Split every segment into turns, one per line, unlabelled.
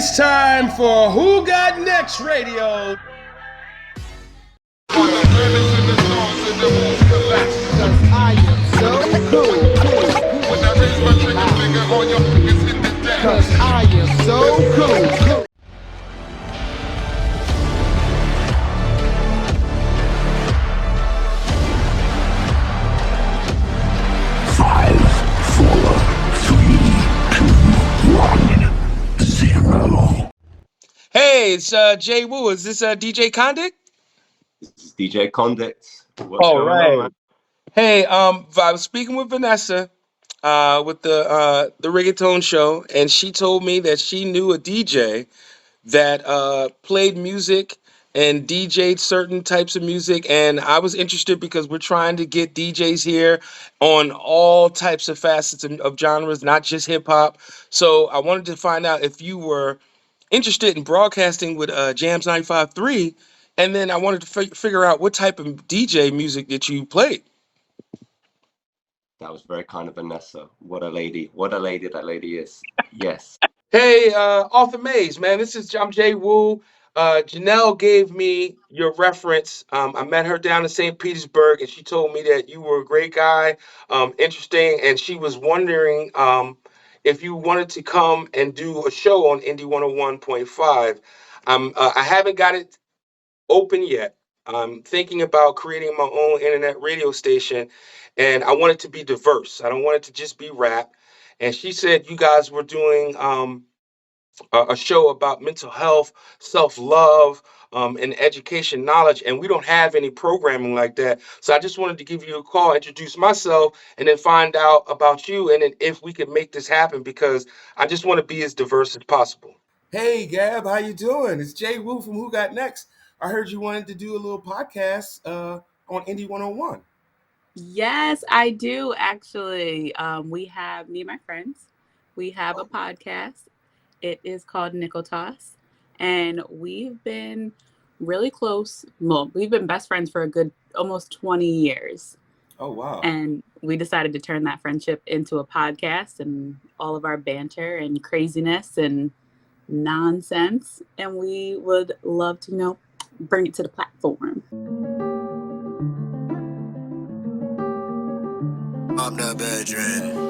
It's time for Who Got Next Radio.
I am so cool. Cause I am so cool.
Hey, it's Jay Woo. Is this DJ Condict?
This is DJ Condict.
All right. Hey, I was speaking with Vanessa with the Reggaeton Show, and she told me that she knew a DJ that played music and DJ'd certain types of music, and I was interested because we're trying to get DJs here on all types of facets of genres, not just hip hop. So I wanted to find out if you were interested in broadcasting with Jamz 95.3, and then I wanted to figure out what type of DJ music that you played.
That was very kind of Vanessa. What a lady. What a lady that lady is. Yes.
Hey, Arthur Mays, man, I'm Jay Woo. Janelle gave me your reference. I met her down in St. Petersburg, and she told me that you were a great guy, interesting, and she was wondering if you wanted to come and do a show on Indie 101.5. I haven't got it open yet. I'm thinking about creating my own internet radio station, and I want it to be diverse. I don't want it to just be rap. And she said you guys were doing a show about mental health, self-love, and education knowledge, and we don't have any programming like that. So I just wanted to give you a call, introduce myself, and then find out about you, and then if we could make this happen, because I just want to be as diverse as possible.
Hey, Gab, how you doing? It's Jay Woo from Who Got Next. I heard you wanted to do a little podcast on Indie 101.
Yes, I do, actually. We have, me and my friends, we have a podcast. It is called Nickeltoss, and we've been really close. Well, we've been best friends for a good almost 20 years.
Oh, wow.
And we decided to turn that friendship into a podcast, and all of our banter and craziness and nonsense. And we would love to, bring it to the platform.
I'm the bedroom.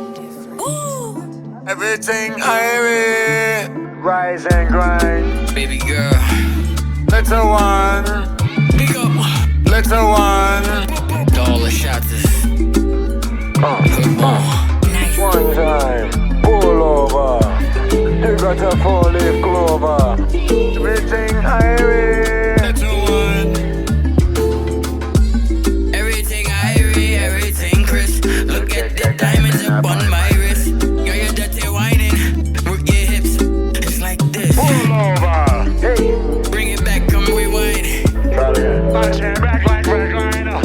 Everything I read. Rise and grind. Baby girl. Little one. Big up. Little one. All the shots is. Nice. One time. Pull over. You got a 4-leaf clover. Everything I read. Little one. Everything I read. Everything Chris. Look at the diamonds upon my wrist. Pull over. Hey. Bring it back, come rewind. My chain back like recliner.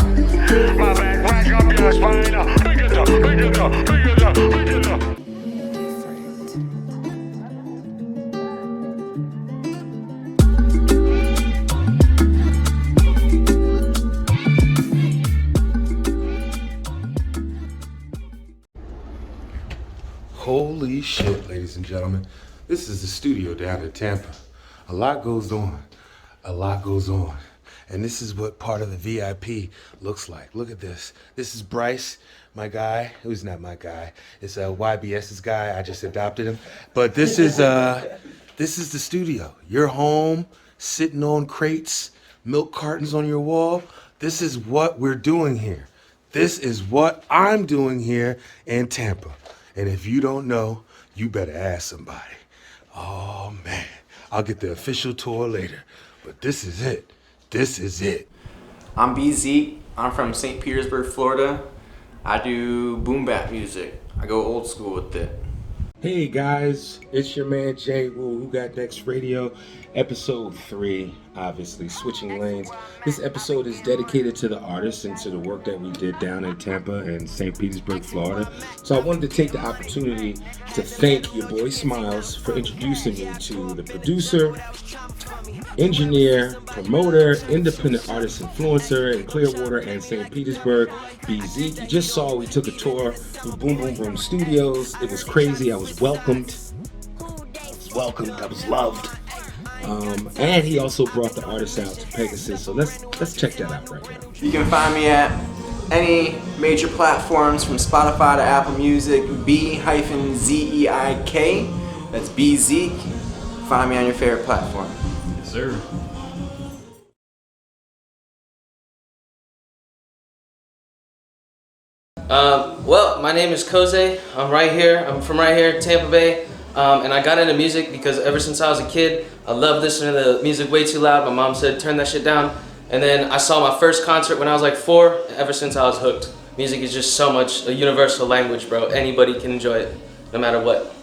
My back back up your spine. Pick it up, pick it up, pick it up, pick it up.
Holy shit, ladies and gentlemen. This is the studio down in Tampa. A lot goes on. And this is what part of the VIP looks like. Look at this. This is Bryce, my guy. Who's not my guy. It's YBS's guy. I just adopted him. But this is the studio. You're home, sitting on crates, milk cartons on your wall. This is what we're doing here. This is what I'm doing here in Tampa. And if you don't know, you better ask somebody. Oh, man. I'll get the official tour later. But this is it. This is it.
I'm B Zeik. I'm from St. Petersburg, Florida. I do boom bap music. I go old school with it.
Hey, guys. It's your man, Jay Woo, Who Got Next Radio, episode 3, obviously, switching lanes. This episode is dedicated to the artists and to the work that we did down in Tampa and St. Petersburg, Florida. So I wanted to take the opportunity to thank your boy Smiles for introducing me to the producer, engineer, promoter, independent artist influencer in Clearwater and St. Petersburg, B Zeik. You just saw we took a tour through Boom Boom Boom Studios. It was crazy. I was welcomed.
welcomed, I was loved. And he also brought the artist out to Pegasus. So let's check that out right now.
You can find me at any major platforms from Spotify to Apple Music, B-Zeik. That's B Zeik. Find me on your favorite platform.
Yes, sir.
Well, my name is Koze. I'm from right here, Tampa Bay. And I got into music because ever since I was a kid, I loved listening to the music way too loud. My mom said, turn that shit down. And then I saw my first concert when I was like 4. Ever since I was hooked. Music is just so much a universal language, bro. Anybody can enjoy it, no matter what.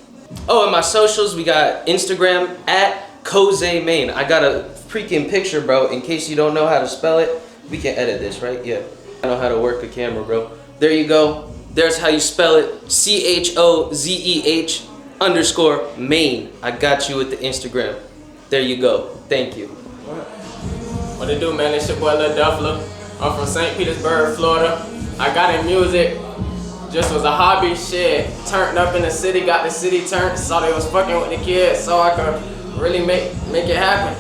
Oh, and my socials, we got Instagram at Koze Main. I got a freaking picture, bro. In case you don't know how to spell it, we can edit this, right? Yeah. I know how to work a camera, bro. There you go. There's how you spell it. CHOZEH_Main. I got you with the Instagram. There you go. Thank you.
What it do, man? It's your boy Lil Duffler. I'm from St. Petersburg, Florida. I got in music just was a hobby. Shit, turned up in the city, got the city turned. Saw they was fucking with the kids, so I could really make it happen.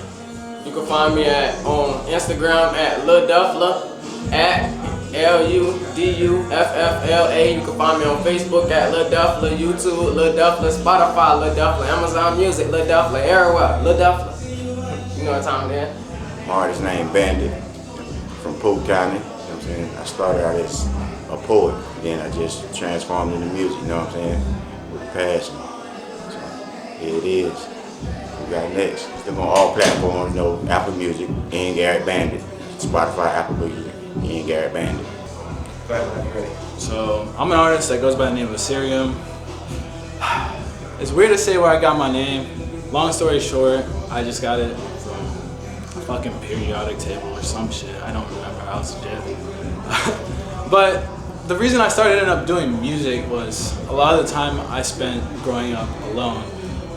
You can find me on Instagram at Lil Duffler at LUDUFFLA. You can find me on Facebook at Lil Duffler, YouTube Lil Duffler, Spotify Lil Duffler, Amazon Music Lil Duffler, everywhere Lil Duffler. You know what time it is.
My artist named Bandit from Polk County. You know what I'm saying? I started out as a poet, then I just transformed into music. You know what I'm saying? With passion. So here it is. Who got next? Still on all platforms. You know, Apple Music, Ian Garrett Bandit. Spotify, Apple Music, Ian Garrett Bandit.
So I'm an artist that goes by the name of Assyrium. It's weird to say where I got my name. Long story short, I just got it from a fucking periodic table or some shit. I don't remember. I was a kid. But the reason I ended up doing music was a lot of the time I spent growing up alone,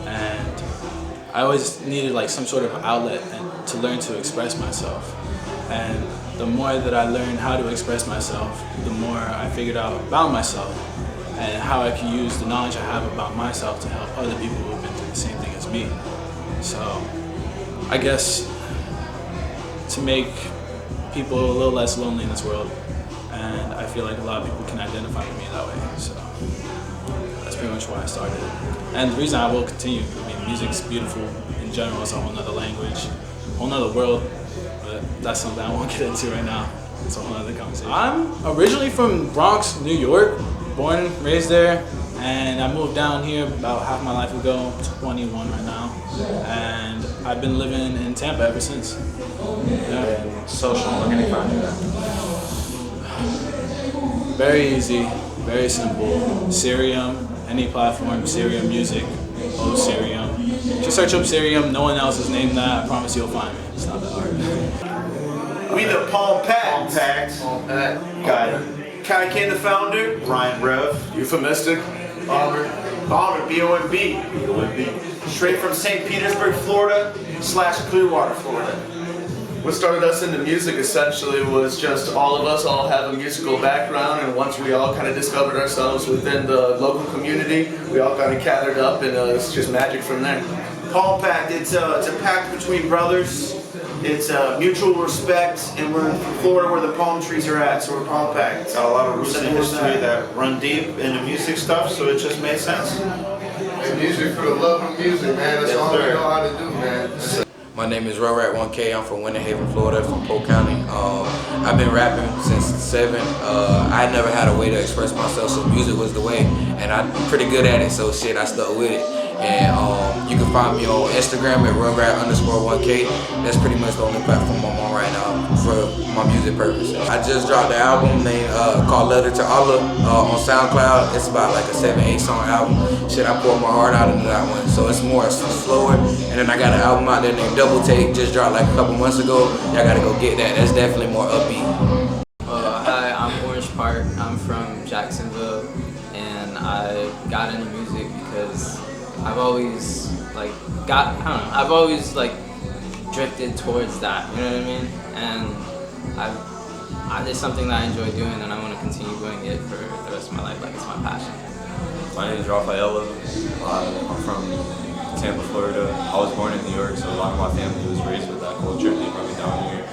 and I always needed like some sort of outlet to learn to express myself. And the more that I learned how to express myself, the more I figured out about myself and how I can use the knowledge I have about myself to help other people who have been through the same thing as me. So I guess to make people a little less lonely in this world, and I feel like a lot of people can identify with me that way. So that's pretty much why I started it. And the reason I will continue, I mean, music's beautiful in general. It's a whole nother language, a whole nother world. But that's something I won't get into right now. It's a whole other conversation. I'm originally from Bronx, New York, born and raised there, and I moved down here about half my life ago, 21 right now, and I've been living in Tampa ever since. Yeah.
Social, where can they find you at?
Very easy, very simple. Syrium, any platform, Syrium Music, Syrium. Just search up Syrium, no one else has named that, I promise you'll find me. It's not that hard.
We the Palm Pact. Got it. Kai Ken, the founder. Ryan Rev. Euphemistic. Bomber, B-O-M-B. Straight from St. Petersburg, Florida / Clearwater, Florida. What started us into music essentially was just all of us all have a musical background, and once we all kind of discovered ourselves within the local community, we all kind of gathered up, and it's just magic from there. Palm Pact, it's a pact between brothers. It's mutual respect, and we're in Florida where the palm trees are at, so we're Palm Pact. Got a lot of roots in history that run deep into music stuff, so it just made sense.
And music for the love of music, man. That's all we know how to do, man.
My name is RoRat1K. I'm from Winter Haven, Florida, from Polk County. I've been rapping since 7. I never had a way to express myself, so music was the way, and I'm pretty good at it, so shit, I stuck with it. And you can find me on Instagram at RoRat_1K. That's pretty much the only platform I'm on right now for my music purposes. I just dropped an album named called Letter to Allah on SoundCloud. It's about like a 7-8 song album. Shit, I poured my heart out into that one, so it's more slower. And then I got an album out there named Double Take, just dropped like a couple months ago. Y'all gotta go get that. That's definitely more upbeat.
Hi, I'm Orange Park. I'm from Jacksonville, and I got into music because I've always drifted towards that, you know what I mean? And it's something that I enjoy doing, and I want to continue doing it for the rest of my life, like it's my passion.
My name is Rafaela. I'm from Tampa, Florida. I was born in New York, so a lot of my family was raised with that culture. They brought me down here,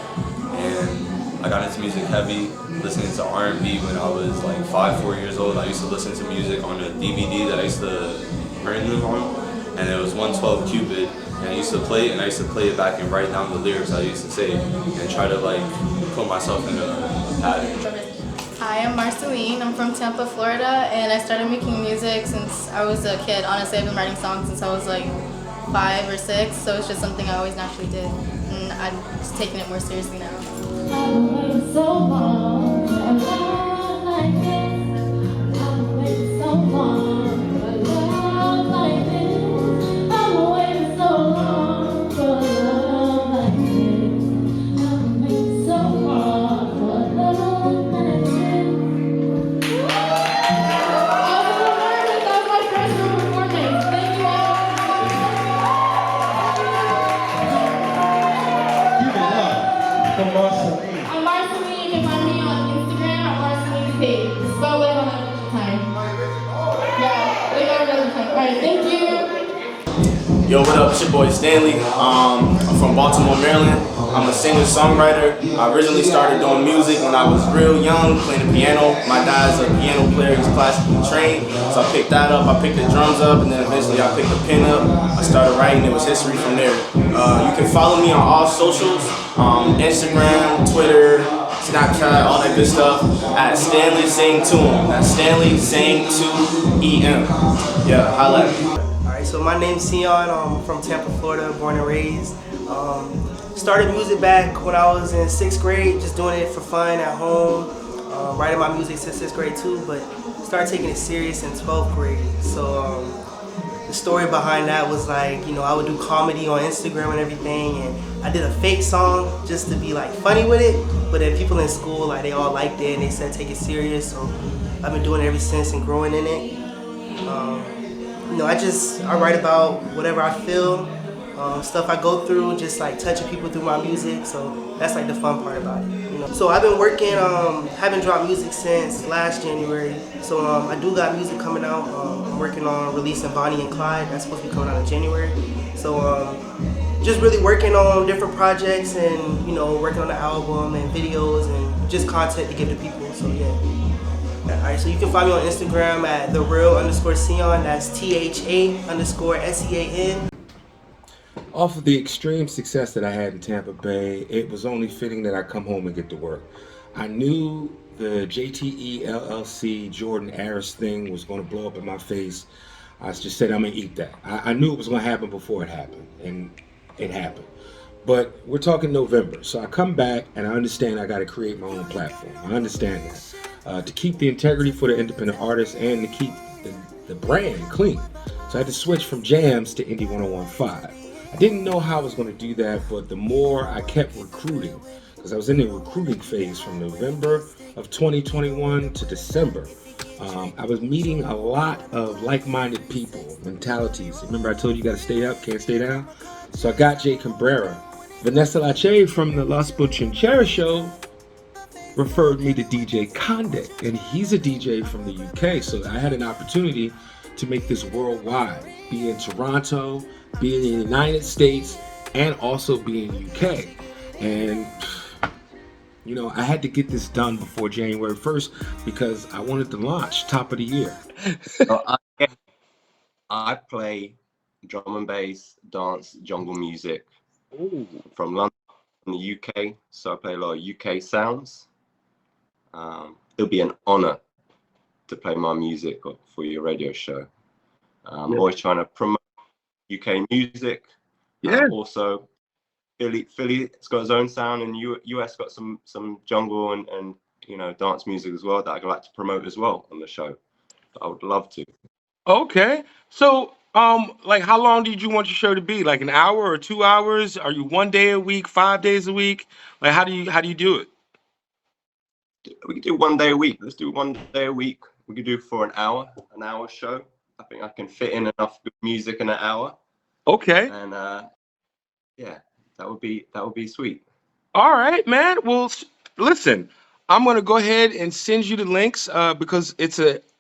and I got into music heavy, listening to R&B when I was like 4 years old. I used to listen to music on a DVD that I used to burn them on, and it was 112 Cupid. And I used to play it, and I used to play it back and write down the lyrics I used to say, and try to like put myself in a pattern.
Hi, I'm Marceline. I'm from Tampa, Florida, and I started making music since I was a kid. Honestly, I've been writing songs since I was like 5 or 6, so it's just something I always naturally did, and I'm just taking it more seriously now.
I'm Marceline. You can find me on Instagram at Marceline's page. Spell wait on another time. Yeah, wait on another time. Alright, thank you.
Yo, what up? It's your boy Stanley. I'm from Baltimore, Maryland. I'm a singer-songwriter. I originally started doing music when I was real young, playing the piano. My dad's a piano player, he's classically trained. So I picked that up, I picked the drums up, and then eventually I picked the pen up. I started writing, it was history from there. You can follow me on all socials, Instagram, Twitter, Snapchat, all that good stuff, at Stanley Sing To Em. That's Stanley Sing To EM. Yeah, holla at me.
Alright, so my name's Sion. I'm from Tampa, Florida, born and raised. Started music back when I was in 6th grade, just doing it for fun at home. Writing my music since 6th grade too, but started taking it serious in 12th grade. So the story behind that was like, you know, I would do comedy on Instagram and everything, and I did a fake song just to be like funny with it, but then people in school, like they all liked it and they said take it serious, so I've been doing it ever since and growing in it. You know, I write about whatever I feel, stuff I go through, just like touching people through my music, so that's like the fun part about it. You know? So I've been working, haven't dropped music since last January, so I do got music coming out. I'm working on releasing Bonnie and Clyde, that's supposed to be coming out in January. So just really working on different projects and, you know, working on the album and videos and just content to give to people, so yeah. Alright, so you can find me on Instagram at @thereal_Sion, that's THA_SEAN.
Off of the extreme success that I had in Tampa Bay, it was only fitting that I come home and get to work. I knew the JTE LLC Jordan Aris thing was going to blow up in my face. I just said, I'm going to eat that. I knew it was going to happen before it happened, and it happened. But we're talking November, so I come back and I understand I got to create my own platform. I understand that. To keep the integrity for the independent artists and to keep the brand clean. So I had to switch from Jamz to Indie 101.5. I didn't know how I was going to do that, but the more I kept recruiting, because I was in the recruiting phase from November of 2021 to December, I was meeting a lot of like-minded people, mentalities. Remember I told you got to stay up, can't stay down? So I got Jay Cabrera. Vanessa Lache from the Las Bochinchera show referred me to DJ Condict, and he's a DJ from the UK, so I had an opportunity to make this worldwide, be in Toronto, be in the United States, and also be in UK. And you know, I had to get this done before January 1st because I wanted to launch top of the year.
I play drum and bass, dance, jungle music from London, from the UK, so I play a lot of UK sounds. It'll be an honor to play my music for your radio show. I'm always trying to promote UK music. Also, Philly's got its own sound, and US got some jungle and you know, dance music as well that I'd like to promote as well on the show. I would love to.
Okay. So, like, how long did you want your show to be? Like an hour or 2 hours? Are you 1 day a week, 5 days a week? Like, how do you do it?
We could do 1 day a week. Let's do 1 day a week. We could do for an hour show. I think I can fit in enough good music in an hour.
Okay.
And yeah, that would be sweet.
All right, man. Well, listen, I'm gonna go ahead and send you the links because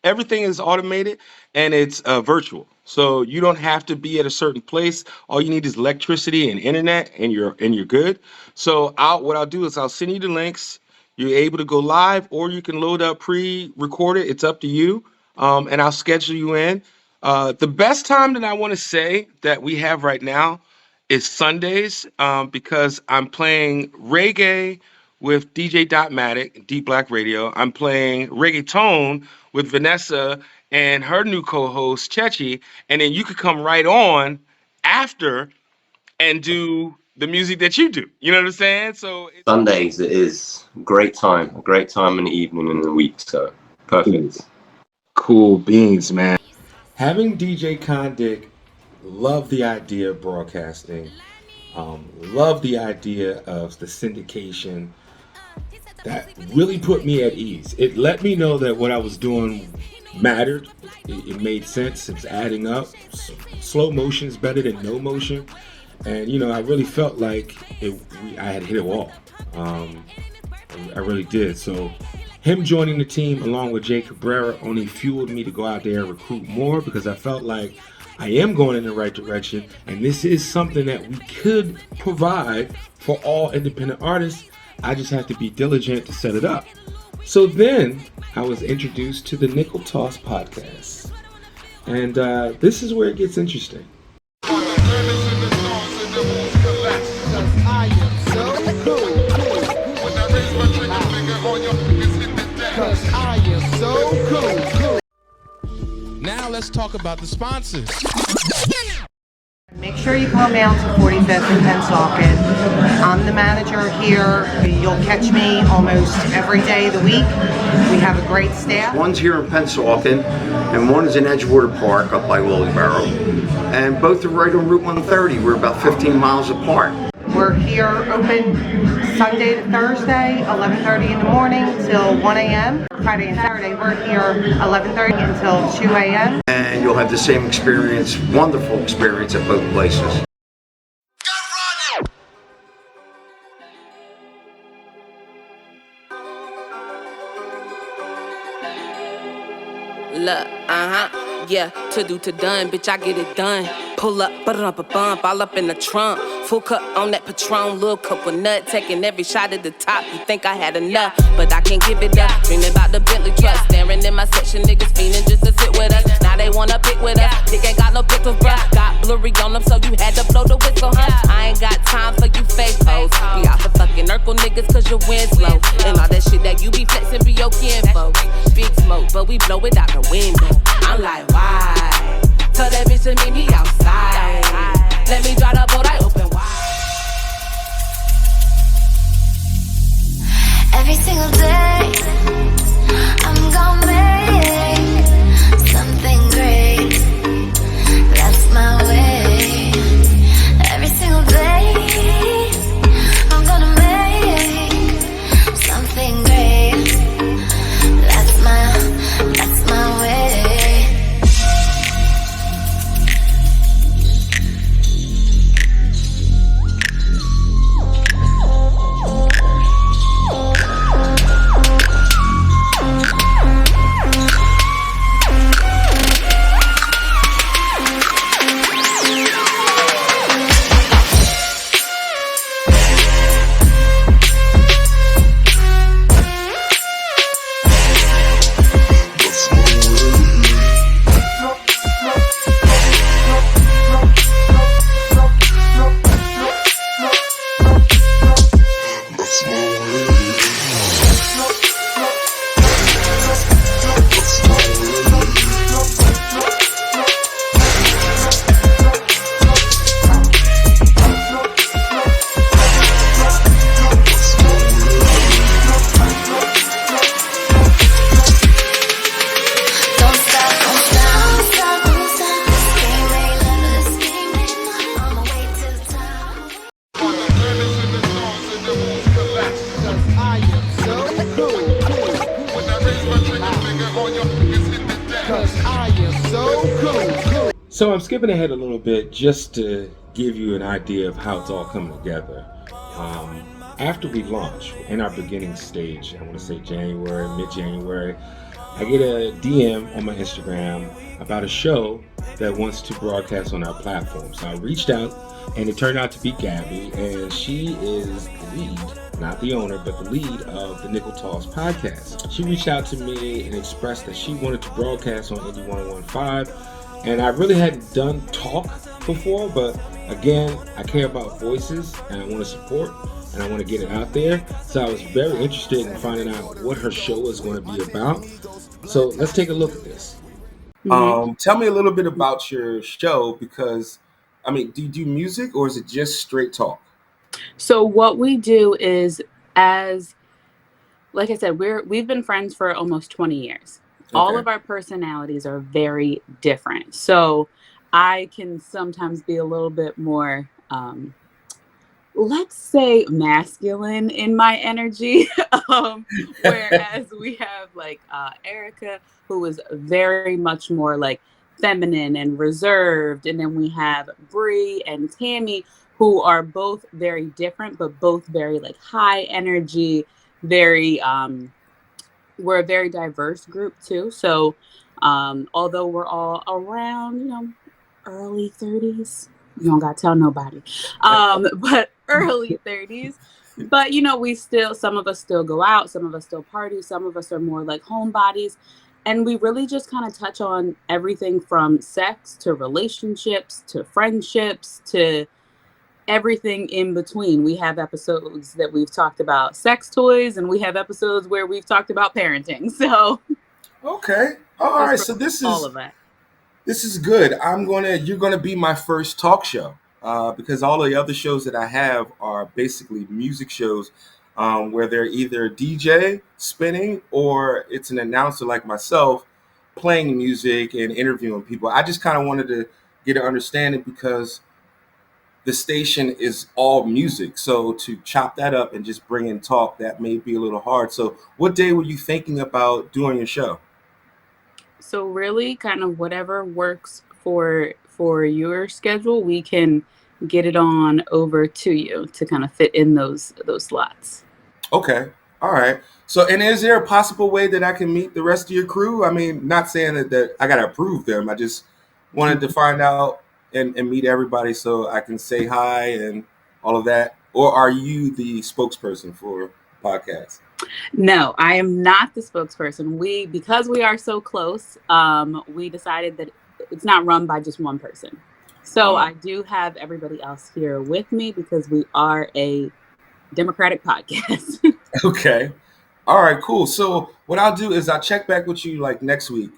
everything is automated and it's virtual. So you don't have to be at a certain place. All you need is electricity and internet, and you're good. So what I'll do is I'll send you the links. You're able to go live, or you can load up pre-recorded. It's up to you. And I'll schedule you in. The best time that I want to say that we have right now is Sundays, because I'm playing reggae with DJ Dotmatic, Deep Black Radio. I'm playing reggaeton with Vanessa and her new co-host Chechi, and then you could come right on after and do the music that you do. You know what I'm saying? So
Sundays it is a great time in the evening and in the week. So perfect.
Cool beans, man.
Having DJ Condict, love the idea of broadcasting, love the idea of the syndication. That really put me at ease. It let me know that what I was doing mattered. It made sense. It was adding up. Slow motion is better than no motion. And, I really felt like I had hit a wall. I really did. So him joining the team along with Jay Cabrera only fueled me to go out there and recruit more, because I felt like I am going in the right direction. And this is something that we could provide for all independent artists. I just have to be diligent to set it up. So then I was introduced to the Nickeltoss Podcast. And this is where it gets interesting.
Now let's talk about the sponsors.
Make sure you come out to 45th and Pennsauken. I'm the manager here. You'll catch me almost every day of the week. We have a great staff.
One's here in Pennsauken, and one is in Edgewater Park up by Lilyboro. And both are right on Route 130. We're about 15 miles apart.
We're here open Sunday to Thursday, 11:30 in the morning till 1 a.m. Friday and Saturday, we're here 11:30 until 2 a.m.
And you'll have the same experience, wonderful experience at both places.
Look, yeah, to do to done, bitch, I get it done. Pull up, bump, all up in the trunk. Full cup on that Patron, little cup of nut. Taking every shot at the top, you think I had enough, but I can't give it up. Dreaming about the Bentley truck, staring in my section, niggas fiending just to sit with us. Now they wanna pick with us, dick ain't got no pictures, bruh. Got blurry on them, so you had to blow the whistle, huh? I ain't got time for you fake hoes. Be out for fucking Urkel niggas, cause your wind slow. And all that shit that you be flexing be your kinfolk. Big smoke, but we blow it out the window. I'm like, why? Tell that bitch to meet me outside. Let me drive the boat, I open wide.
Every single day, I'm gonna make something great. That's my way. Every single day, I'm gonna make something great. That's my way.
So I'm skipping ahead a little bit just to give you an idea of how it's all coming together. After we launch, in our beginning stage, I want to say January, mid-January, I get a DM on my Instagram about a show that wants to broadcast on our platform. So I reached out, and it turned out to be Gabby, and she is the lead, not the owner, but the lead of the Nickeltoss Podcast. She reached out to me and expressed that she wanted to broadcast on Indie 1015, and I really hadn't done talk before, but again, I care about voices, and I want to support, and I want to get it out there. So I was very interested in finding out what her show is going to be about. So let's take a look at this. Tell me a little bit about your show, because, I mean, do you do music or is it just straight talk?
So what we do is, like I said, we've been friends for almost 20 years. Okay. All of our personalities are very different. So I can sometimes be a little bit more, let's say, masculine in my energy. Whereas we have like Erica, who is very much more like feminine and reserved. And then we have Bree and Tammy, who are both very different, but both very like high energy, very, we're a very diverse group too. So although we're all around, early 30s, you don't gotta tell nobody, but early 30s, but we still, some of us still go out, some of us still party, some of us are more like homebodies. And we really just kind of touch on everything from sex to relationships to friendships to everything in between. We have episodes that we've talked about sex toys, and we have episodes where we've talked about parenting. So
okay, all right. So this is
all of that.
This is good. You're gonna be my first talk show, because all the other shows that I have are basically music shows, where they're either DJ spinning or it's an announcer like myself playing music and interviewing people. I just kind of wanted to get an understanding, because the station is all music. So to chop that up and just bring in talk, that may be a little hard. So what day were you thinking about doing your show?
So really kind of whatever works for your schedule, we can get it on over to you to kind of fit in those slots. Okay.
All right. So, and is there a possible way that I can meet the rest of your crew? I mean, not saying that I got to approve them. I just wanted to find out and meet everybody so I can say hi and all of that. Or are you the spokesperson for podcasts?
No, I am not the spokesperson. Because we are so close, we decided that it's not run by just one person. So I do have everybody else here with me because we are a democratic podcast.
Okay. All right, cool. So what I'll do is I'll check back with you like next week.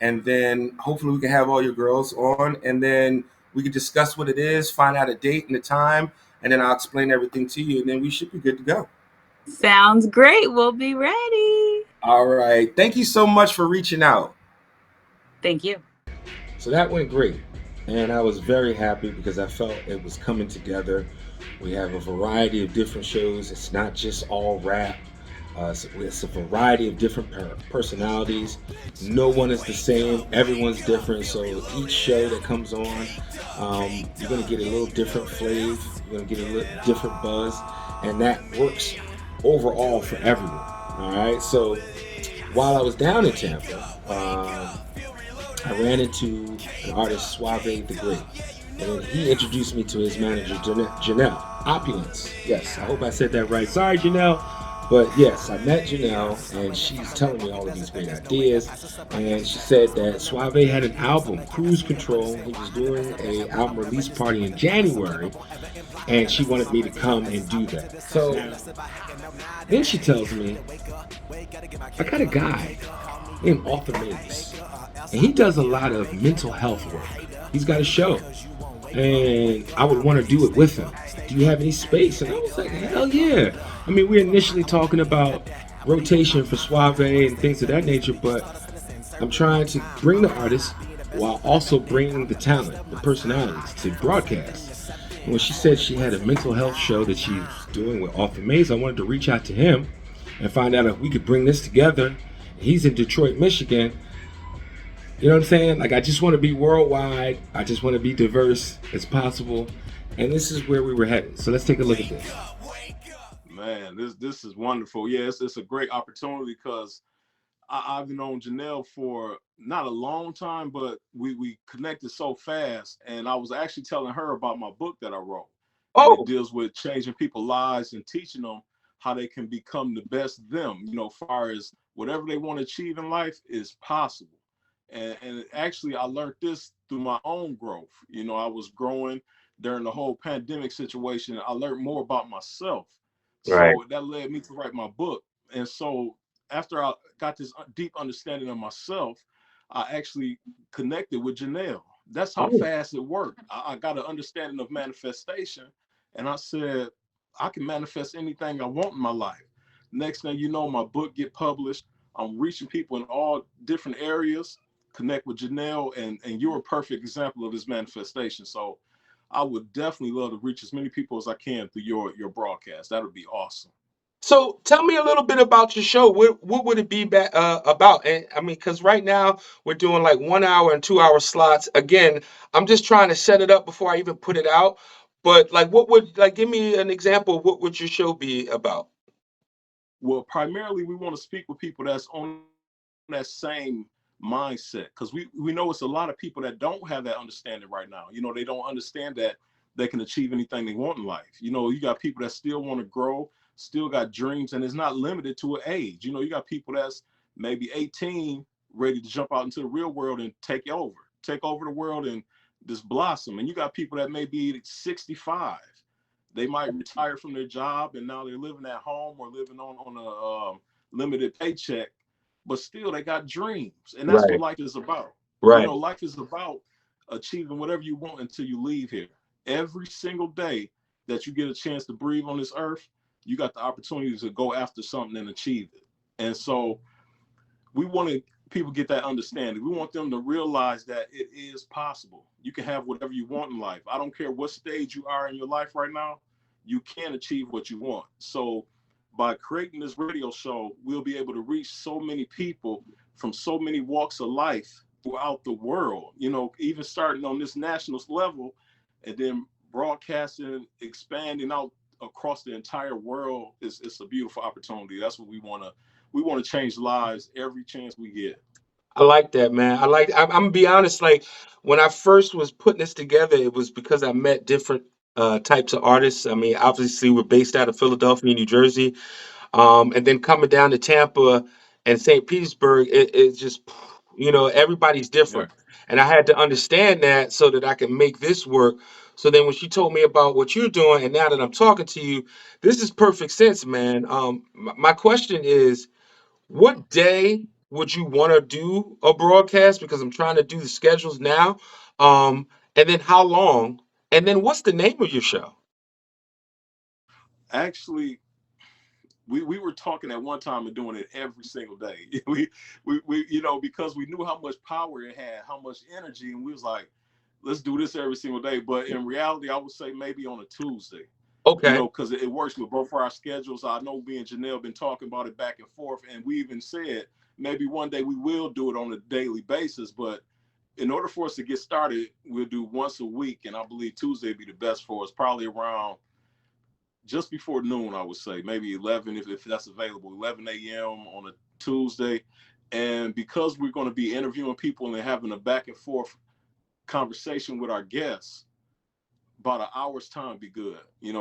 And then hopefully we can have all your girls on, and then we can discuss what it is, find out a date and a time, and then I'll explain everything to you, and then we should be good to go.
Sounds great. We'll be ready.
All right. Thank you so much for reaching out.
Thank you.
So that went great. And I was very happy because I felt it was coming together. We have a variety of different shows. It's not just all rap. It's a variety of different personalities. No one is the same. Everyone's different. So each show that comes on, you're going to get a little different flavor. You're going to get a little different buzz. And that works overall for everyone. All right. So while I was down in Tampa, I ran into an artist, Suave the Great. And then he introduced me to his manager, Janelle. Opulence. Yes, I hope I said that right. Sorry, Janelle. But yes, I met Janelle, and she's telling me all of these great ideas. And she said that Suave had an album, Cruise Control. He was doing an album release party in January, and she wanted me to come and do that. So then she tells me, I got a guy named Arthur Mays, and he does a lot of mental health work. He's got a show, and I would want to do it with him. Do you have any space? And I was like, hell yeah. I mean, we're initially talking about rotation for Suave and things of that nature, but I'm trying to bring the artists while also bringing the talent, the personalities to broadcast. And when she said she had a mental health show that she's doing with Arthur Mays, I wanted to reach out to him and find out if we could bring this together. He's in Detroit, Michigan. You know what I'm saying? Like, I just want to be worldwide. I just want to be diverse as possible. And this is where we were headed. So let's take a look at this.
Man, this is wonderful. Yeah, it's a great opportunity because I've known Janelle for not a long time, but we connected so fast. And I was actually telling her about my book that I wrote. And it
Oh,
deals with changing people's lives and teaching them how they can become the best them, far as whatever they want to achieve in life is possible. And actually, I learned this through my own growth. I was growing during the whole pandemic situation. I learned more about myself.
right.
So that led me to write my book. And so after I got this deep understanding of myself, I actually connected with Janelle. That's how
Oh,
fast it worked. I got an understanding of manifestation, and I said, I can manifest anything I want in my life. Next thing you know, my book get published. I'm reaching people in all different areas. Connect with Janelle, and you're a perfect example of this manifestation. So I would definitely love to reach as many people as I can through your broadcast. That would be awesome.
so tell me a little bit about your show. What would it be about? And I mean, because right now we're doing like 1 hour and 2 hour slots. Again, I'm just trying to set it up before I even put it out. But like, what would like give me an example of what would your show be about?
Well, primarily we want to speak with people that's on that same mindset, because we know it's a lot of people that don't have that understanding right now. They don't understand that they can achieve anything they want in life. You got people that still want to grow, still got dreams, and it's not limited to an age. You got people that's maybe 18 ready to jump out into the real world and take over the world and just blossom. And you got people that may be 65. They might retire from their job and now they're living at home or living on a limited paycheck, but still they got dreams. And that's what
Right,
life is about.
right,
Life is about achieving whatever you want until you leave here. Every single day that you get a chance to breathe on this earth, you got the opportunity to go after something and achieve it. And so we want to people get that understanding. We want them to realize that it is possible. You can have whatever you want in life. I don't care what stage you are in your life right now, you can achieve what you want. So by creating this radio show, we'll be able to reach so many people from so many walks of life throughout the world, even starting on this national level and then broadcasting, expanding out across the entire world. It's a beautiful opportunity. That's what we want to change lives every chance we get.
I like that, man. I'm gonna be honest. Like when I first was putting this together, it was because I met different types of artists. I mean, obviously, we're based out of Philadelphia, New Jersey. And then coming down to Tampa and St. Petersburg, it's just, everybody's
Yeah.
different. And I had to understand that so that I can make this work. So then when she told me about what you're doing, and now that I'm talking to you, this is perfect sense, man. My question is, what day would you want to do a broadcast? Because I'm trying to do the schedules now. And then how long? And then what's the name of your show?
Actually, we were talking at one time and doing it every single day. We because we knew how much power it had, how much energy, and we was like, let's do this every single day. But in reality, I would say maybe on a Tuesday,
Okay.
because it works with both our schedules. I know me and Janelle been talking about it back and forth, and we even said maybe one day we will do it on a daily basis. But in order for us to get started, we'll do once a week, and I believe Tuesday would be the best for us, probably around just before noon, I would say, maybe 11 if that's available, 11 a.m. on a Tuesday. And because we're going to be interviewing people and having a back and forth conversation with our guests, about an hour's time be good,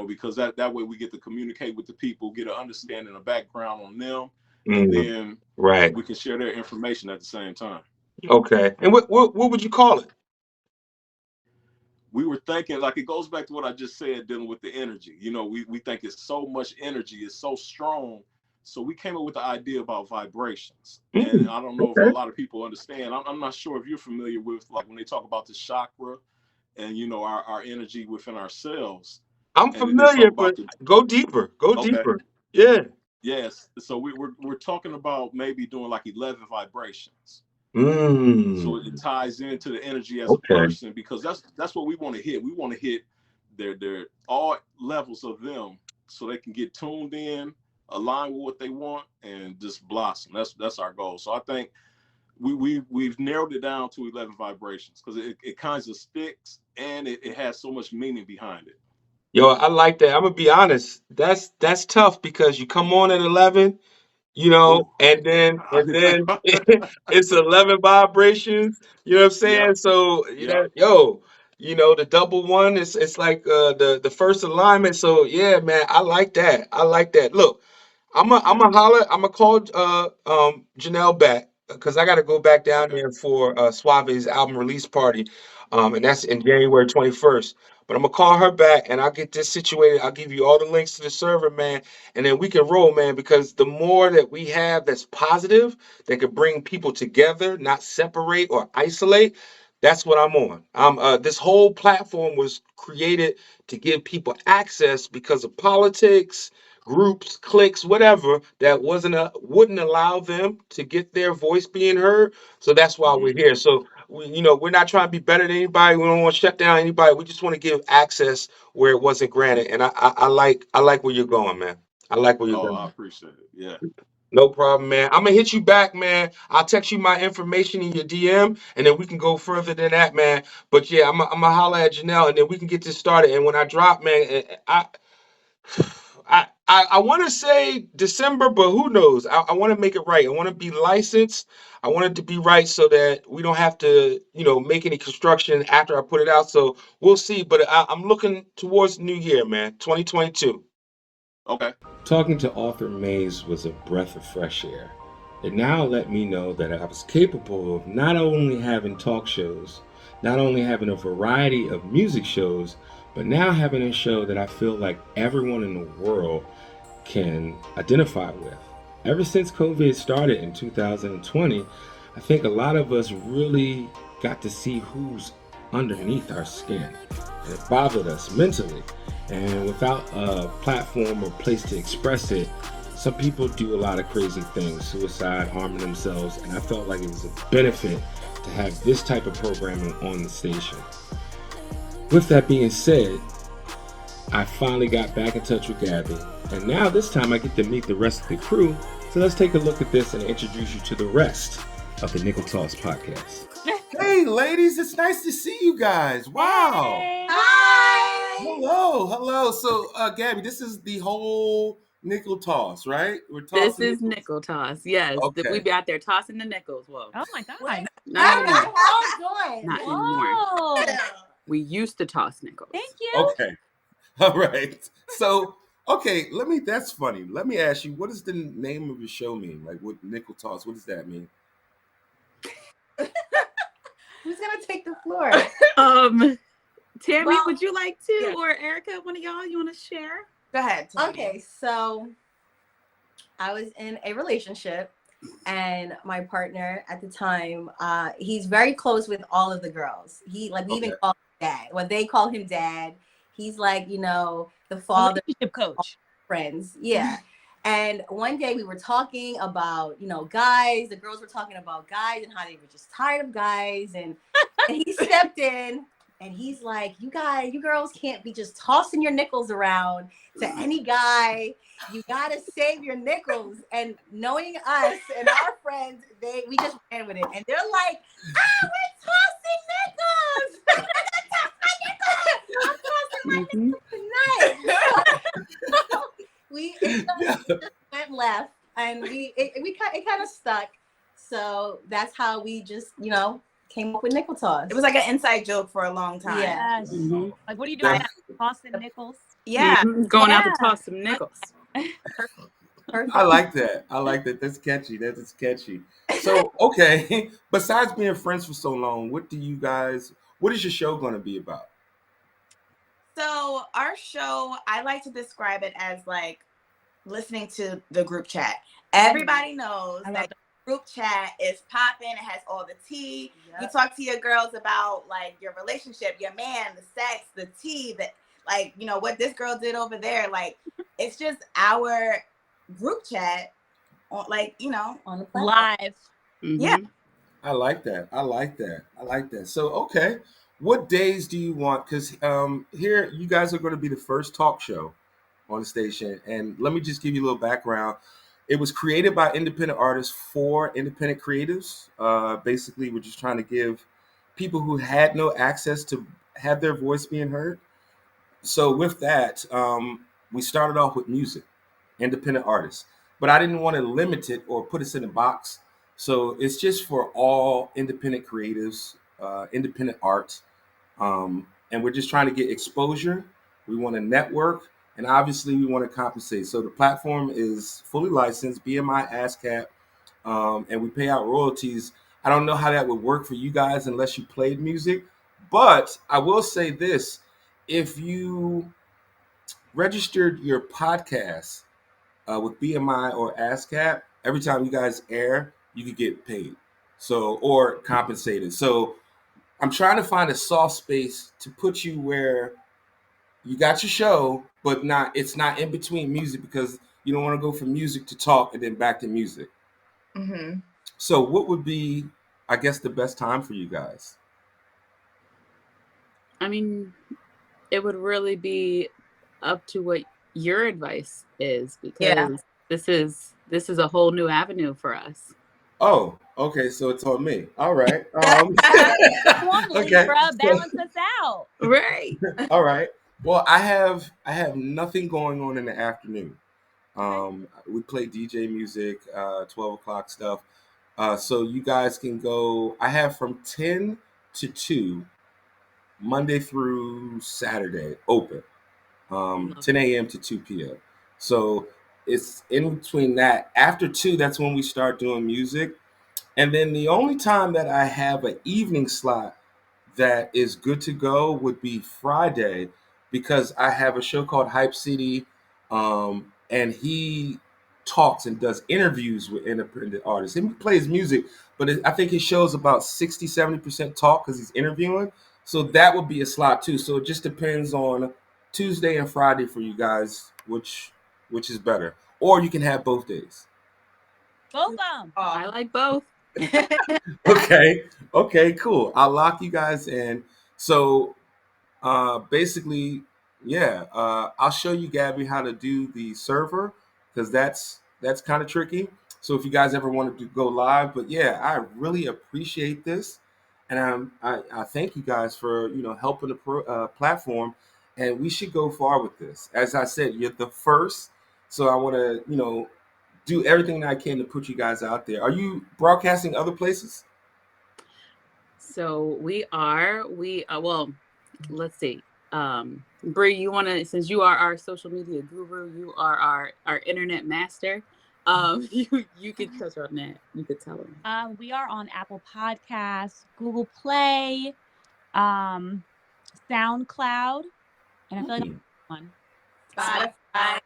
because that way we get to communicate with the people, get an understanding, a background on them, and
Mm,
then
right.
we can share their information at the same time.
Okay. And what would you call it?
We were thinking, like, it goes back to what I just said, dealing with the energy. We think it's so much energy, it's so strong. So we came up with the idea about vibrations. And I don't know if a
Okay.
lot of people understand. I'm not sure if you're familiar with, like, when they talk about the chakra and, our energy within ourselves.
I'm
And they
familiar,
talk
but
about the,
go deeper. Go
okay,
deeper. Yeah.
yes. So we're talking about maybe doing like 11 vibrations. So it
Mm.
ties into the energy as a
Okay.
person, because that's what we want to hit. We want to hit their all levels of them so they can get tuned in, align with what they want, and just blossom. That's our goal. So I think we've narrowed it down to 11 vibrations, because it kind of sticks, and it has so much meaning behind it.
Yo, I like that. I'm gonna be honest. That's tough because you come on at 11 and then it's 11 vibrations, you know what I'm
Yeah.
saying? So,
Yeah.
the double one is it's like the first alignment. So yeah, man, I like that. I like that. Look, I'm gonna call Janelle back because I got to go back down there for Suave's album release party, and that's in January 21st. But I'm gonna call her back and I'll get this situated. I'll give you all the links to the server, man, and then we can roll, man. Because the more that we have that's positive, that could bring people together, not separate or isolate. That's what I'm on. This whole platform was created to give people access because of politics, groups, cliques, whatever that wouldn't allow them to get their voice being heard. So that's why we're here. So we're not trying to be better than anybody. We don't want to shut down anybody. We just want to give access where it wasn't granted. And I like where you're going, man. I like where you're
Oh, I
going.
appreciate it. Yeah.
No problem, man. I'm gonna hit you back, man. I'll text you my information in your DM, and then we can go further than that, man. But yeah, I'm gonna holler at Janelle, and then we can get this started. And when I drop, man, I want to say December, but who knows? I want to make it right. I want to be licensed. I want it to be right so that we don't have to, make any construction after I put it out. So we'll see. But I'm looking towards New Year, man, 2022.
Okay.
Talking to Arthur Mays was a breath of fresh air. It now let me know that I was capable of not only having talk shows, not only having a variety of music shows, but now having a show that I feel like everyone in the world can identify with. Ever since COVID started in 2020, I think a lot of us really got to see who's underneath our skin. And it bothered us mentally. And without a platform or place to express it, some people do a lot of crazy things, suicide, harming themselves, and I felt like it was a benefit to have this type of programming on the station. With that being said, I finally got back in touch with Gabby, and now this time I get to meet the rest of the crew, so let's take a look at this and introduce you to the rest of the Nickeltoss Podcast.
Hey, ladies, it's nice to see you guys. Wow.
Hi.
Hello. So, Gabby, this is the whole Nickeltoss, right? We're
This
tossing
is Nickeltoss. Yes.
Okay.
We be out there tossing the nickels. Whoa.
Oh my God.
Not anymore.
All
Not
Whoa.
anymore. We used to toss nickels.
Thank you.
Okay. All right. So, okay, that's funny. Let me ask you, what does the name of your show mean? Like, what Nickeltoss, what does that mean?
Who's gonna take the floor?
Tammy, would you like to, or Erica, one of y'all, you want to share?
Go ahead. Tammy.
Okay, so I was in a relationship, and my partner at the time, he's very close with all of the girls. We even call him dad. Well, they call him dad. He's like, the father,
relationship coach.
Friends, yeah. And one day we were talking about, guys. The girls were talking about guys and how they were just tired of guys. And he stepped in and he's like, you girls can't be just tossing your nickels around to any guy. You got to save your nickels. And knowing us and our friends, we just ran with it. And they're like, we're tossing nickels. I'm tossing my nickels tonight. It just went left, and it kind of stuck. So that's how we just came up with Nickeltoss.
It was like an inside joke for a long time.
Yeah.
Yes. Like, what are you doing? Tossing nickels?
Yeah.
Going out to toss some nickels.
Perfect.
I like that. That's catchy. So, okay, besides being friends for so long, what is your show going to be about?
So our show, I like to describe it as like listening to the group chat. Everybody knows that the group chat is popping. It has all the tea. Yep. You talk to your girls about like your relationship, your man, the sex, the tea, that what this girl did over there. Like, it's just our group chat on on the platform.
Live.
Mm-hmm.
Yeah.
I like that. So, okay. What days do you want? Because here you guys are going to be the first talk show on the station. And let me just give you a little background. It was created by independent artists for independent creatives. Basically, we're just trying to give people who had no access to have their voice being heard. So with that, we started off with music, independent artists.
but I didn't want to limit it or put us in a box. So it's just for all independent creatives, independent art. And we're just trying to get exposure. We want to network, and obviously we want to compensate. So the platform is fully licensed, BMI, ASCAP, and we pay out royalties. I don't know how that would work for you guys unless you played music, but I will say this: if you registered your podcast with BMI or ASCAP, every time you guys air, you could get paid, so or compensated. So I'm trying to find a soft space to put you where you got your show, but it's not in between music, because you don't want to go from music to talk and then back to music.
Mm-hmm.
So what would be, I guess, the best time for you guys?
I mean, it would really be up to what your advice is, because this is a whole new avenue for us.
Oh, okay. So it's on me. All right.
Okay. Balance us out.
Right.
All right. Well, I have nothing going on in the afternoon. We play DJ music, 12 o'clock stuff. So you guys can go. I have from 10 to 2, Monday through Saturday, open. 10 a.m. to 2 p.m. So it's in between that. After 2, that's when we start doing music. And then the only time that I have an evening slot that is good to go would be Friday, because I have a show called Hype City, and he talks and does interviews with independent artists. And he plays music, but I think his show's about 60-70% talk because he's interviewing. So that would be a slot too. So it just depends on Tuesday and Friday for you guys, which is better. Or you can have both days.
Both of them.
I like both.
Okay, cool. I'll lock you guys in. So basically, I'll show you, Gabby, how to do the server, because that's kind of tricky. So if you guys ever wanted to go live, but yeah, I really appreciate this, and I thank you guys for helping the platform, and we should go far with this. As I said, you're the first, so I want to do everything that I can to put you guys out there. Are you broadcasting other places?
So we are. Well, let's see. Bree, you want to, since you are our social media guru, you are our internet master. You could touch on that. You could tell them.
We are on Apple Podcasts, Google Play, SoundCloud, and I feel like I'm on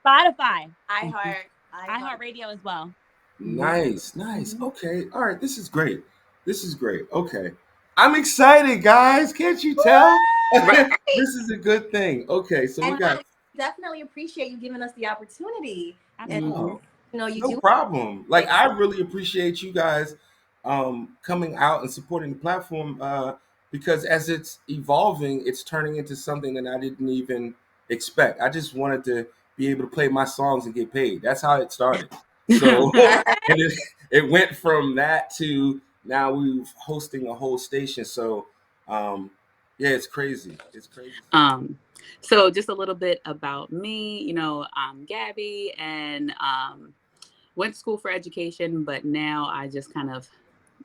Spotify, iHeartRadio as well.
Nice. Okay, all right. This is great. Okay, I'm excited, guys. Can't you tell? This is a good thing. Okay, so we got.
I definitely appreciate you giving us the opportunity.
No
do
problem. Like, I really appreciate you guys coming out and supporting the platform, because as it's evolving, it's turning into something that I didn't even expect. I just wanted to be able to play my songs and get paid. That's how it started. So and it went from that to now we're hosting a whole station. So it's crazy.
So just a little bit about me. I'm Gabby, and went to school for education, but now I just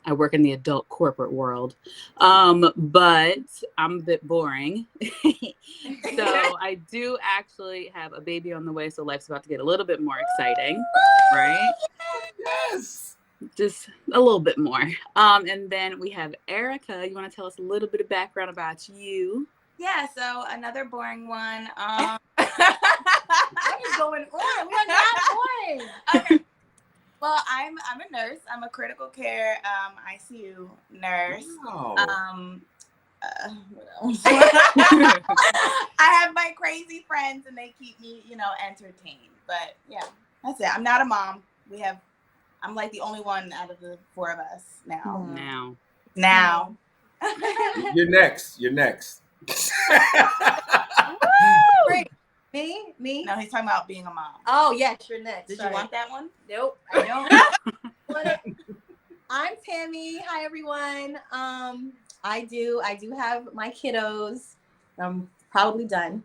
I work in the adult corporate world. But I'm a bit boring. So I do actually have a baby on the way, so life's about to get a little bit more exciting, right?
Yes.
Just a little bit more. And then we have Erica. You want to tell us a little bit of background about you?
Yeah, so another boring one.
What is going on? We are not boring.
Okay. Well, I'm a nurse. I'm a critical care ICU nurse.
Wow.
What else? I have my crazy friends, and they keep me, entertained. But yeah, that's it. I'm not a mom. I'm like the only one out of the 4 of us now. Now.
You're next.
Me?
No, he's talking about being a mom.
Oh, yes, you're next.
Did you want that one?
Nope, I don't. I'm Tammy. Hi, everyone. I do have my kiddos. I'm probably done.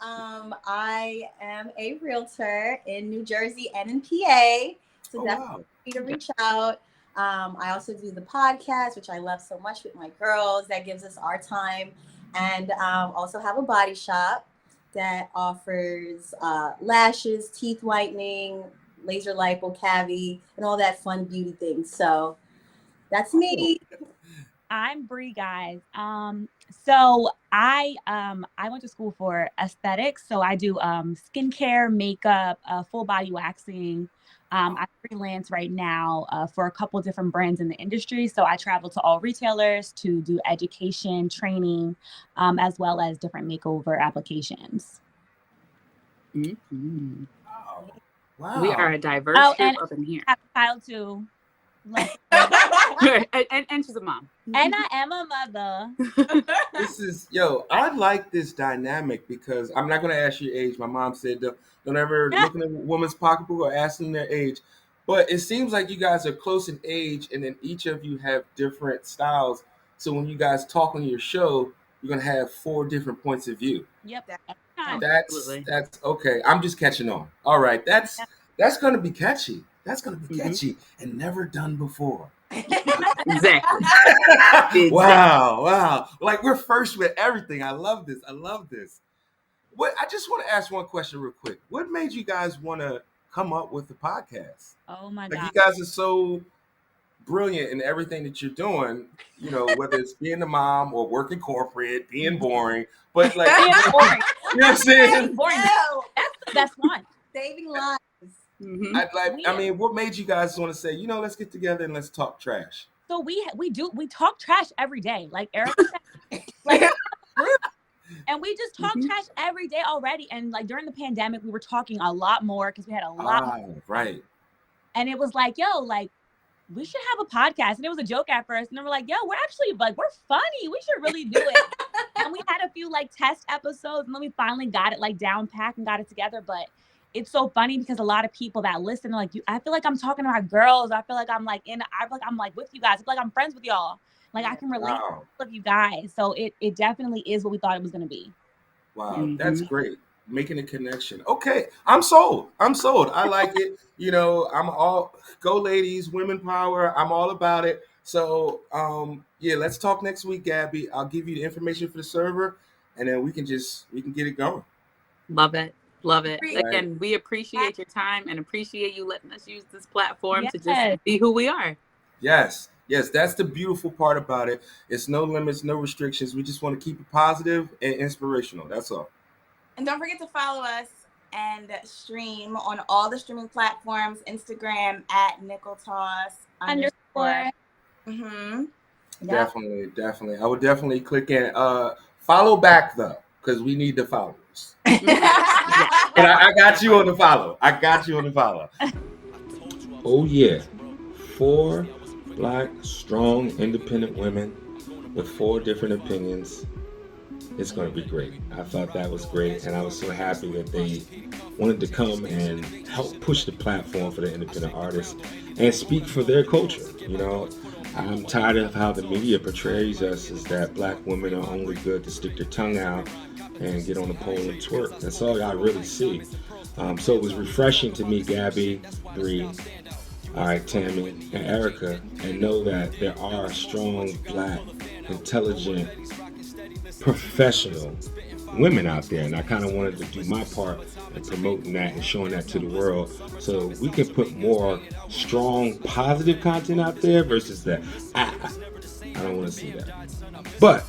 I am a realtor in New Jersey and in PA, so definitely free to reach out. I also do the podcast, which I love so much with my girls. That gives us our time, and also have a body shop that offers lashes, teeth whitening, laser lipo, cavity, and all that fun beauty things. So that's me.
I'm Bree, guys. So I went to school for aesthetics. So I do skincare, makeup, full body waxing. I freelance right now for a couple different brands in the industry. So I travel to all retailers to do education, training, as well as different makeover applications.
Mm-hmm.
Wow.
We are a diverse group
and
up in here.
I have a child too.
and she's a mom.
And I am a mother.
This is, I like this dynamic because I'm not going to ask your age. My mom said don't ever look in a woman's pocketbook or ask them their age. But it seems like you guys are close in age, and then each of you have different styles. So when you guys talk on your show, you're going to have 4 different points of view.
Yep.
That's okay. I'm just catching on. All right. That's going to be catchy. That's going to be catchy and never done before.
Exactly.
Wow. Like, we're first with everything. I love this. I just want to ask one question real quick. What made you guys want to come up with the podcast?
Oh my
God.
God.
You guys are so brilliant in everything that you're doing, whether it's being a mom or working corporate, being boring, but like,
being boring.
You know what I'm saying?
Boring. That's the best one.
Saving lives.
What made you guys want to say, let's get together and let's talk trash?
So we talk trash every day. Like Erica said, and we just talk trash every day already. And like during the pandemic, we were talking a lot more because we had a lot more.
Right.
And it was like, we should have a podcast. And it was a joke at first. And then we're like, we're actually we're funny. We should really do it. And we had a few test episodes, and then we finally got it down packed and got it together. But it's so funny because a lot of people that listen are like, I feel like I'm talking to our girls. I feel like I'm with you guys. I feel like I'm friends with y'all. Like I can relate to all of you guys. So it definitely is what we thought it was going to be.
Wow. That's great. Making a connection. Okay. I'm sold. I like it. I'm all go ladies, women power. I'm all about it. So let's talk next week, Gabby. I'll give you the information for the server, and then we can get it going.
Love it.
Right.
Again, we appreciate your time and appreciate you letting us use this platform to just be who we are.
Yes, that's the beautiful part about it. It's no limits, no restrictions. We just want to keep it positive and inspirational. That's all.
And don't forget to follow us and stream on all the streaming platforms, Instagram at Nickeltoss _.
Definitely. I would definitely click in. Follow back though, because we need the followers. And I got you on the follow. Oh yeah. 4 Black, strong, independent women with 4 different opinions. It's going to be great. I thought that was great, and I was so happy that they wanted to come and help push the platform for the independent artists and speak for their culture. I'm tired of how the media portrays us as that Black women are only good to stick their tongue out and get on the pole and twerk. That's all I really see. So it was refreshing to meet Gabby, Bree, Tammy, and Erica, and know that there are strong, Black, intelligent, professional women out there. And I kind of wanted to do my part in promoting that and showing that to the world so we can put more strong, positive content out there versus that. I don't want to see that. But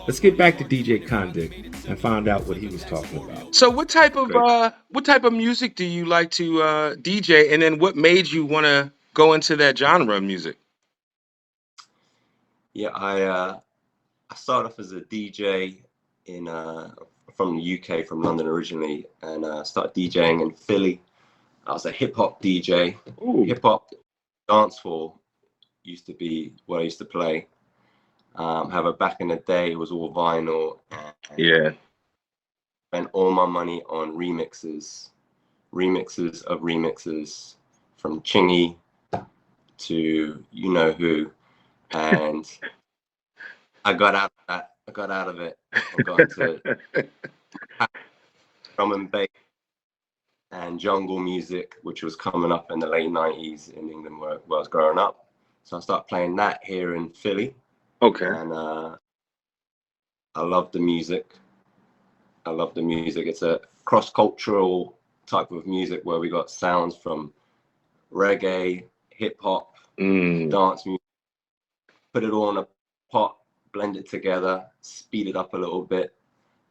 let's get back to DJ Condict and find out what he was talking about.
So what type of music do you like to DJ, and then what made you want to go into that genre of music?
Yeah, I started off as a DJ from the UK, from London originally, and started DJing in Philly. I was a hip hop DJ. Hip hop dance hall used to be what I used to play. However, back in the day, it was all vinyl. And spent all my money on remixes of remixes, from Chingy to you know who, and I got out of that. I got out of it and got into drum and bass and jungle music, which was coming up in the late 90s in England where I was growing up. So I started playing that here in Philly.
Okay.
And I love the music. It's a cross-cultural type of music where we got sounds from reggae, hip-hop, dance music. Put it all in a pot, blend it together, speed it up a little bit.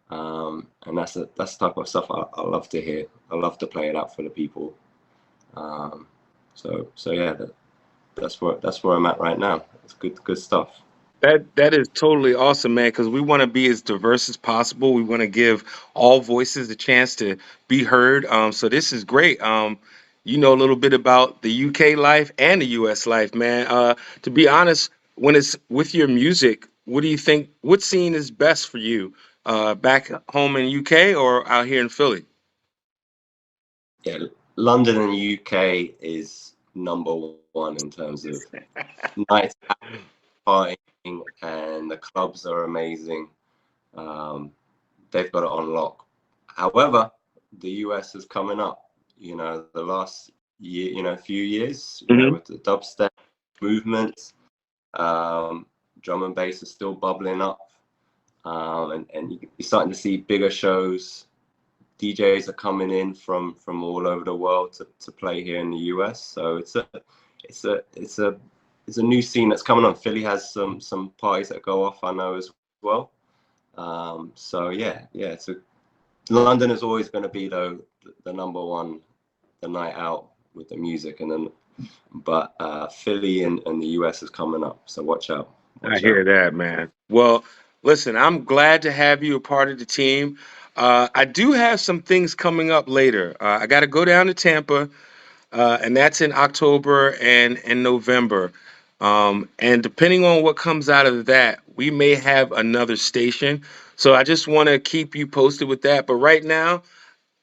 And that's the type of stuff I love to hear. I love to play it out for the people. So yeah, that's where I'm at right now. It's good stuff.
That is totally awesome, man, because we want to be as diverse as possible. We want to give all voices a chance to be heard. So this is great. You know a little bit about the UK life and the US life, man. To be honest, when it's with your music, what do you think? What scene is best for you? Back home in UK or out here in Philly?
Yeah, London and UK is number one in terms of nights out, partying, and the clubs are amazing. They've got it on lock. However, the US is coming up. You know, the last year, few years, you know, with the dubstep movements, drum and bass is still bubbling up. And you're starting to see bigger shows. DJs are coming in from all over the world to play here in the US. So it's a new scene that's coming on. Philly has some parties that go off, I know, as well. So yeah, London is always going to be the number one, the night out with the music, but Philly and the US is coming up. So watch out.
I hear that, man. Well, listen, I'm glad to have you a part of the team. I do have some things coming up later. I got to go down to Tampa, and that's in October and in November. And depending on what comes out of that, we may have another station. So I just want to keep you posted with that. But right now,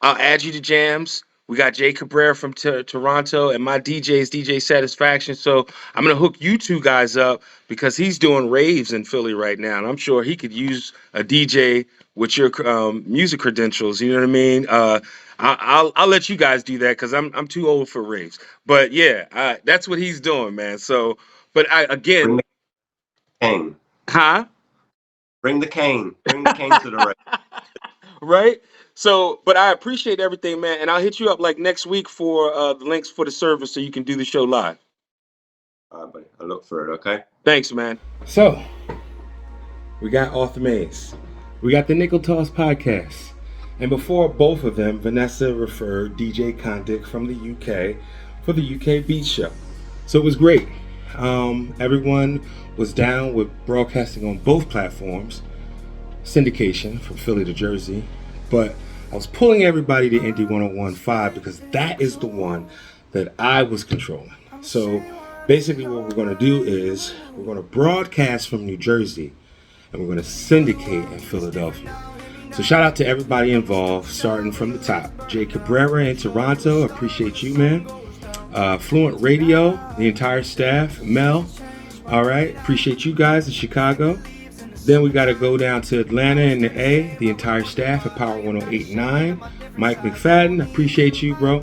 I'll add you to Jamz. We got Jay Cabrera from Toronto, and my DJ is DJ Satisfaction. So I'm going to hook you two guys up because he's doing raves in Philly right now. And I'm sure he could use a DJ with your music credentials. You know what I mean? I'll let you guys do that because I'm too old for raves. But yeah, that's what he's doing, man. So, but again,
Bring the cane.
Huh?
Bring the cane. Bring the cane to the rave.
Right? So, but I appreciate everything, man. And I'll hit you up like next week for the links for the service so you can do the show live.
All right, buddy. I'll look for it, okay?
Thanks, man.
So, we got Arthur Mays. We got the Nickeltoss Podcast. And before both of them, Vanessa referred DJ Condict from the UK for the UK Beat Show. So it was great. Everyone was down with broadcasting on both platforms, syndication from Philly to Jersey, but I was pulling everybody to Indie 101.5 because that is the one that I was controlling. So basically what we're going to do is we're going to broadcast from New Jersey and we're going to syndicate in Philadelphia. So shout out to everybody involved, starting from the top. Jay Cabrera in Toronto, appreciate you, man. Fluent Radio, the entire staff. Mel, all right, appreciate you guys in Chicago. Then we got to go down to Atlanta in the A, the entire staff at Power 108.9. Mike McFadden, appreciate you, bro.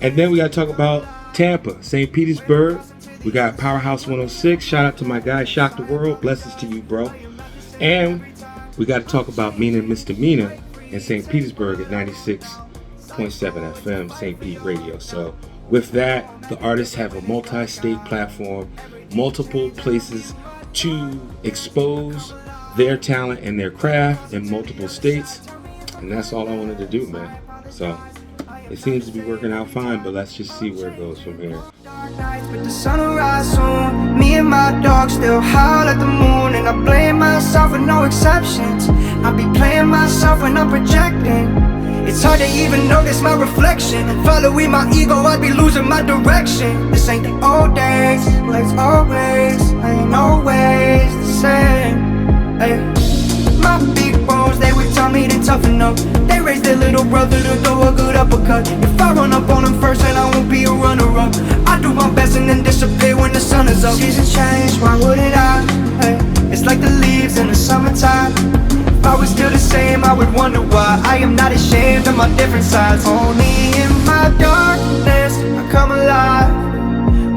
And then we got to talk about Tampa, St. Petersburg. We got Powerhouse 106. Shout out to my guy, Shock the World. Blessings to you, bro. And we got to talk about Mina and Misdemeanor in St. Petersburg at 96.7 FM, St. Pete Radio. So with that, the artists have a multi-state platform, multiple places to expose their talent and their craft in multiple states. And that's all I wanted to do, man. So it seems to be working out fine, but let's just see where it goes from here.
With the sunrise soon, me and my dog still howl at the moon, and I blame myself with no exceptions. I be playing myself when I'm projecting. It's hard to even notice my reflection. Following my ego, I'd be losing my direction. This ain't the old days, like it's always, ain't always the same. Ay. My big bros, they would tell me to toughen up. They raised their little brother to throw a good uppercut. If I run up on them first, then I won't be a runner-up. I do my best and then disappear when the sun is up. Seasons change, why wouldn't I? Hey, it's like the leaves in the summertime. If I was still the same, I would wonder why. I am not ashamed of my different sides. Only in my darkness I come alive.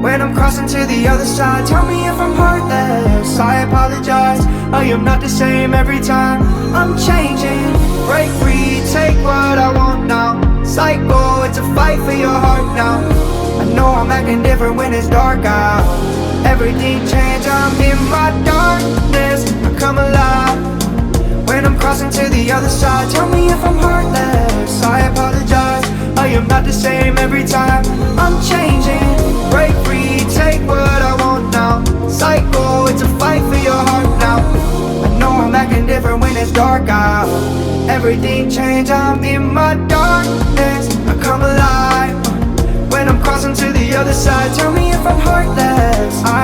When I'm crossing to the other side, tell me if I'm heartless, I apologize. I am not the same every time. I'm changing, break free, take what I want now. Psycho, it's a fight for your heart now. I know I'm acting different when it's dark out. Everything changed, I'm in my darkness I come alive. When I'm crossing to the other side, tell me if I'm heartless, I apologize. I am not the same every time. I'm changing, break free, take what I want now. Psycho, it's a fight for your heart now. I know I'm acting different when it's dark out. Everything changed, I'm in my darkness I come alive. When I'm crossing to the other side, tell me if I'm heartless, I